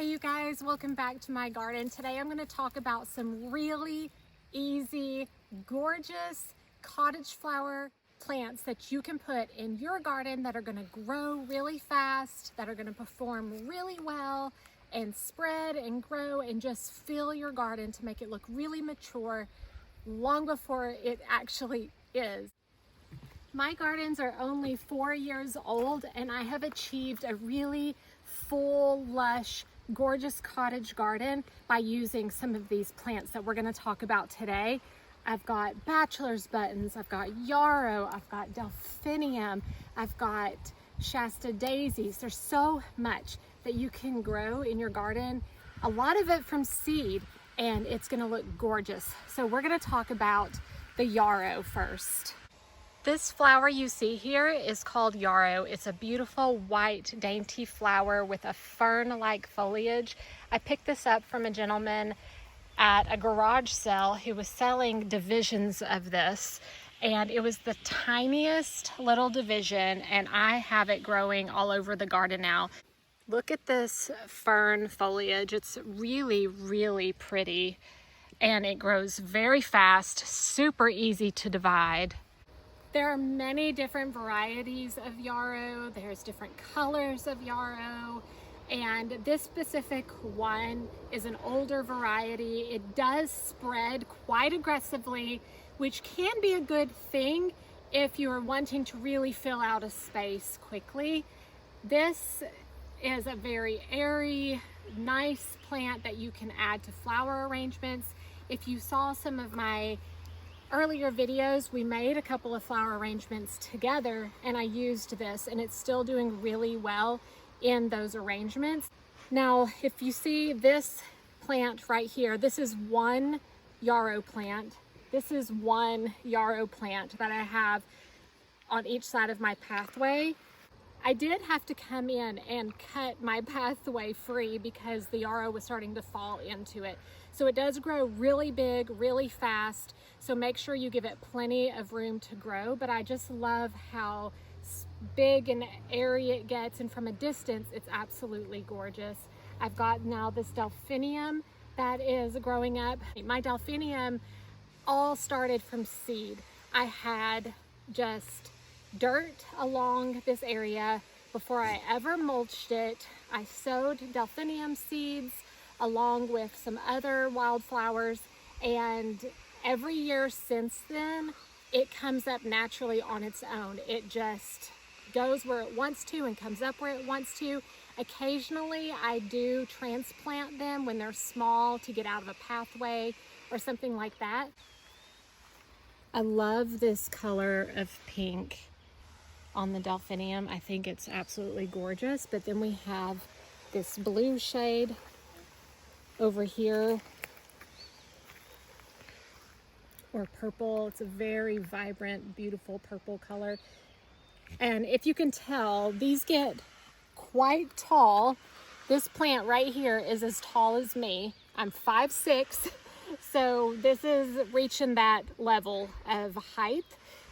Hey you guys, welcome back to my garden. Today I'm going to talk about some really easy, gorgeous cottage flower plants that you can put in your garden that are going to grow really fast, that are going to perform really well and spread and grow and just fill your garden to make it look really mature long before it actually is. My gardens are only 4 years old and I have achieved a really full, lush, gorgeous cottage garden by using some of these plants that we're going to talk about today. I've got Bachelor's buttons, I've got Yarrow, I've got Delphinium, I've got Shasta daisies. There's so much that you can grow in your garden, a lot of it from seed, and it's going to look gorgeous. So we're going to talk about the Yarrow first. This flower you see here is called Yarrow. It's a beautiful white dainty flower with a fern-like foliage. I picked this up from a gentleman at a garage sale who was selling divisions of this, and it was the tiniest little division, and I have it growing all over the garden now. Look at this fern foliage. It's really, really pretty, and it grows very fast, super easy to divide. There are many different varieties of yarrow. There's different colors of yarrow, and this specific one is an older variety. It does spread quite aggressively, which can be a good thing if you're wanting to really fill out a space quickly. This is a very airy, nice plant that you can add to flower arrangements. If you saw some of my earlier videos, we made a couple of flower arrangements together and I used this, and it's still doing really well in those arrangements. Now, if you see this plant right here, this is one yarrow plant. This is one yarrow plant that I have on each side of my pathway. I did have to come in and cut my pathway free because the yarrow was starting to fall into it. So it does grow really big, really fast. So make sure you give it plenty of room to grow. But I just love how big and airy it gets. And from a distance, it's absolutely gorgeous. I've got now this Delphinium that is growing up. My Delphinium all started from seed. I had just dirt along this area before I ever mulched it. I sowed Delphinium seeds along with some other wildflowers, and every year since then it comes up naturally on its own. It just goes where it wants to and comes up where it wants to. Occasionally I do transplant them when they're small to get out of a pathway or something like that. I love this color of pink on the Delphinium. I think it's absolutely gorgeous. But then we have this blue shade over here, or purple. It's a very vibrant, beautiful purple color. And if you can tell, these get quite tall. This plant right here is as tall as me. I'm 5'6", so this is reaching that level of height.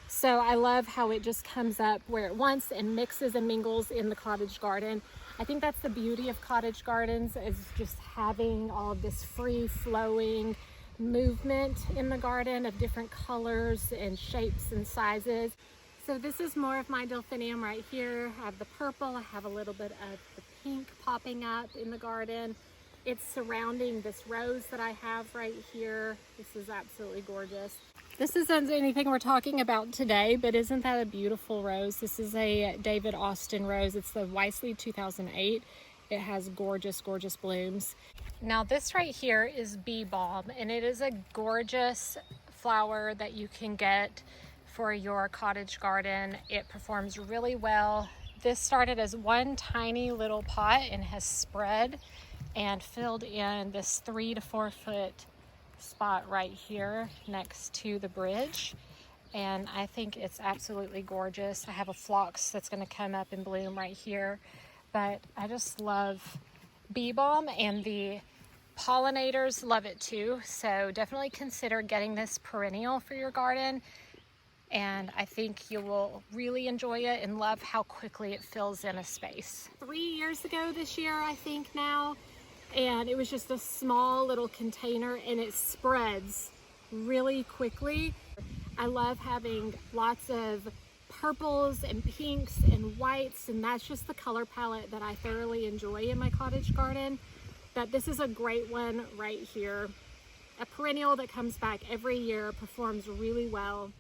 So I love how it just comes up where it wants and mixes and mingles in the cottage garden. I think that's the beauty of cottage gardens, is just having all of this free flowing movement in the garden of different colors and shapes and sizes. So this is more of my Delphinium right here. I have the purple, I have a little bit of the pink popping up in the garden. It's surrounding this rose that I have right here. This is absolutely gorgeous. This isn't anything we're talking about today, but isn't that a beautiful rose? This is a David Austin rose. It's the Wisely 2008. It has gorgeous, gorgeous blooms. Now this right here is bee balm, and it is a gorgeous flower that you can get for your cottage garden. It performs really well. This started as one tiny little pot and has spread and filled in this 3 to 4 foot spot right here next to the bridge, and I think it's absolutely gorgeous. I have a phlox that's going to come up and bloom right here, but I just love bee balm, and the pollinators love it too. So definitely consider getting this perennial for your garden, and I think you will really enjoy it and love how quickly it fills in a space. 3 years ago this year, I think now, and it was just a small little container, and it spreads really quickly. I love having lots of purples and pinks and whites, and that's just the color palette that I thoroughly enjoy in my cottage garden. But this is a great one right here. A perennial that comes back every year, performs really well.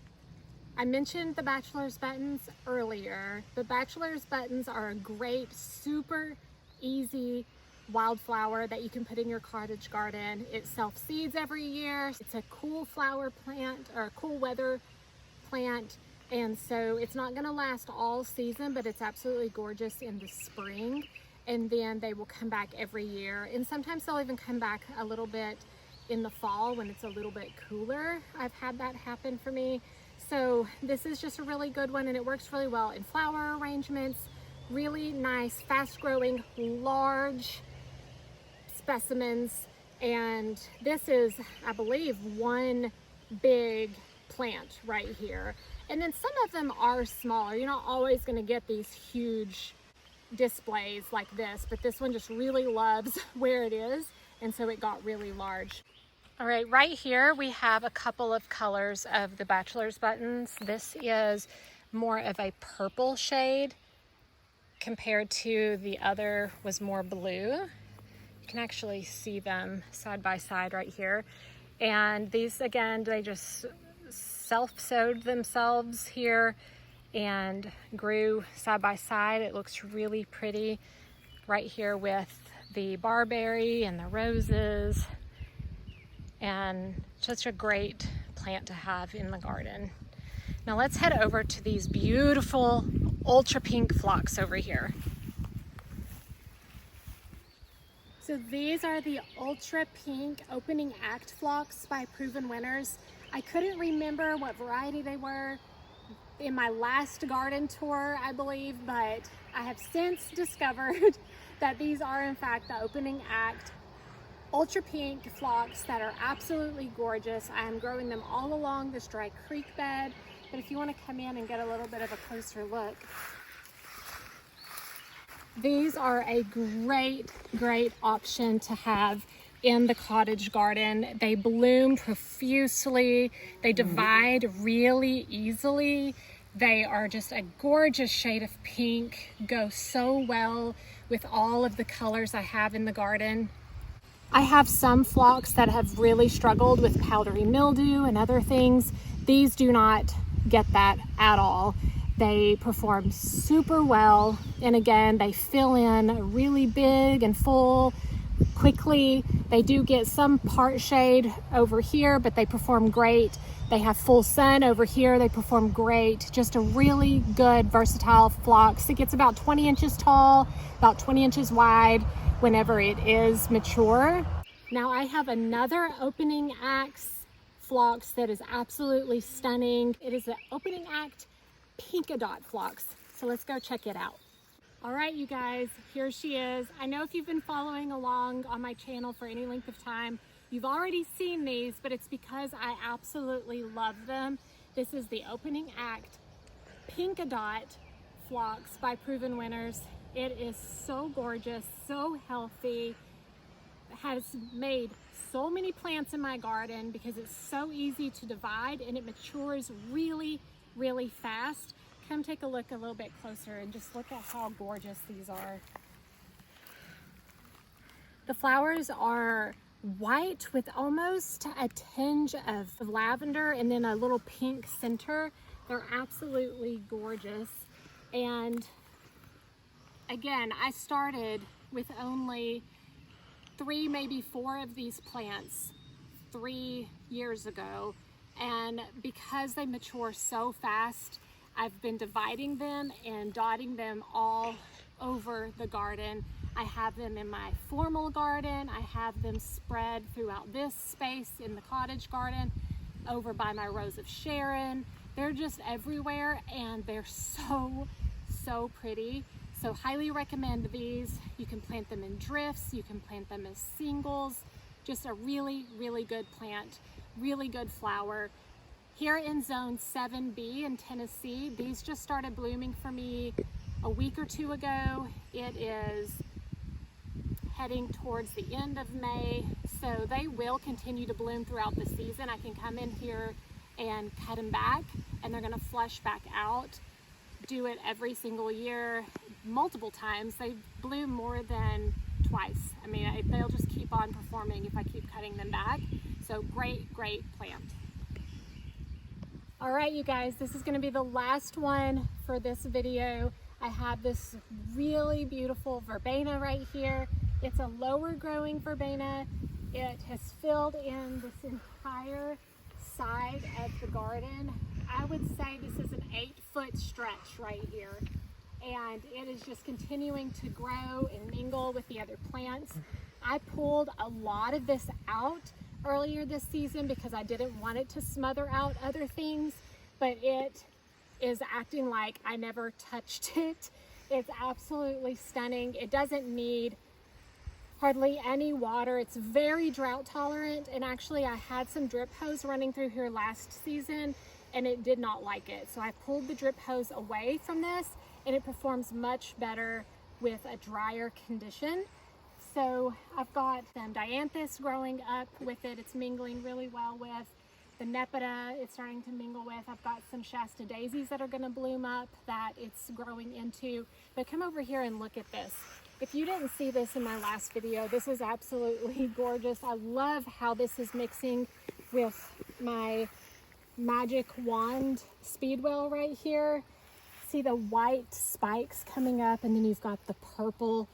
I mentioned the Bachelor's buttons earlier. The Bachelor's buttons are a great, super easy wildflower that you can put in your cottage garden. It self-seeds every year. It's a cool flower plant, or a cool weather plant, and so it's not going to last all season, but it's absolutely gorgeous in the spring, and then they will come back every year, and sometimes they'll even come back a little bit in the fall when it's a little bit cooler. I've had that happen for me. So this is just a really good one, and it works really well in flower arrangements. Really nice, fast-growing, large specimens, and this is, I believe, one big plant right here. And then some of them are smaller. You're not always going to get these huge displays like this, but this one just really loves where it is, and so it got really large. All right, right here we have a couple of colors of the Bachelor's buttons. This is more of a purple shade compared to the other was more blue. You can actually see them side by side right here. And these, again, they just self-sowed themselves here and grew side by side. It looks really pretty right here with the barberry and the roses, and such a great plant to have in the garden. Now let's head over to these beautiful ultra pink phlox over here. So these are the ultra pink opening act phlox by Proven Winners. I couldn't remember what variety they were in my last garden tour, I believe, but I have since discovered that these are in fact the opening act ultra pink phlox that are absolutely gorgeous. I am growing them all along this dry creek bed, but if you want to come in and get a little bit of a closer look, these are a great option to have in the cottage garden. They bloom profusely, they divide really easily. They are just a gorgeous shade of pink, go so well with all of the colors I have in the garden. I have some phlox that have really struggled with powdery mildew and other things. These do not get that at all. They perform super well, and again, they fill in really big and full quickly. They do get some part shade over here, but they perform great. They have full sun over here, they perform great. Just a really good, versatile phlox. It gets about 20 inches tall, about 20 inches wide whenever it is mature. Now I have another opening act phlox that is absolutely stunning. It is the opening act Polka dot phlox. So let's go check it out. All right, you guys, here she is. I know if you've been following along on my channel for any length of time, you've already seen these, but it's because I absolutely love them. This is the opening act Polka dot phlox by Proven Winners. It is so gorgeous, so healthy, has made so many plants in my garden because it's so easy to divide and it matures really fast. Come take a look a little bit closer and just look at how gorgeous these are. The flowers are white with almost a tinge of lavender and then a little pink center. They're absolutely gorgeous. And again, I started with only 3, maybe 4 of these plants 3 years ago, and because they mature so fast, I've been dividing them and dotting them all over the garden. I have them in my formal garden, I have them spread throughout this space in the cottage garden, over by my Rose of Sharon. They're just everywhere and they're so pretty. So highly recommend these. You can plant them in drifts, you can plant them as singles. Just a really good plant, really good flower. Here in zone 7B in Tennessee, these just started blooming for me a week or 2 ago. It is heading towards the end of May, so they will continue to bloom throughout the season. I can come in here and cut them back, and they're going to flush back out. Do it every single year, multiple times. They bloom more than twice. I mean, they'll just keep on performing if I keep cutting them back. So great plant. All right, you guys, this is going to be the last one for this video. I have this really beautiful verbena right here. It's a lower growing verbena. It has filled in this entire side of the garden. I would say this is an 8-foot stretch right here. And it is just continuing to grow and mingle with the other plants. I pulled a lot of this out earlier this season because I didn't want it to smother out other things, but it is acting like I never touched it. It's absolutely stunning. It doesn't need hardly any water. It's very drought tolerant, and actually I had some drip hose running through here last season and it did not like it. So I pulled the drip hose away from this, and it performs much better with a drier condition. So I've got some dianthus growing up with it. It's mingling really well with the nepeta. It's starting to mingle with. I've got some Shasta daisies that are going to bloom up that it's growing into. But come over here and look at this. If you didn't see this in my last video, this is absolutely gorgeous. I love how this is mixing with my magic wand speedwell right here. See the white spikes coming up, and then you've got the purple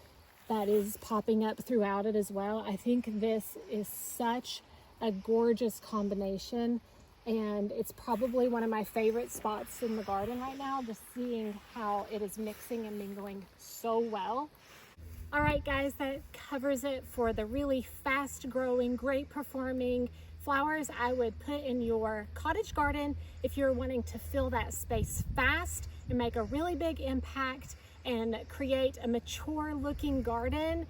that is popping up throughout it as well. I think this is such a gorgeous combination, and it's probably one of my favorite spots in the garden right now, just seeing how it is mixing and mingling so well. All right, guys, that covers it for the really fast growing, great performing flowers I would put in your cottage garden if you're wanting to fill that space fast and make a really big impact and create a mature looking garden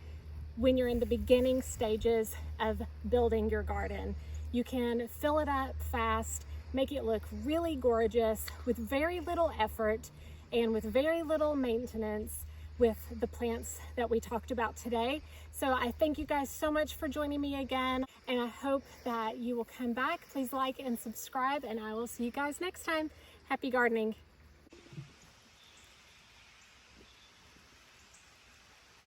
when you're in the beginning stages of building your garden. You can fill it up fast, make it look really gorgeous with very little effort and with very little maintenance with the plants that we talked about today. So I thank you guys so much for joining me again, and I hope that you will come back. Please like and subscribe, and I will see you guys next time. Happy gardening.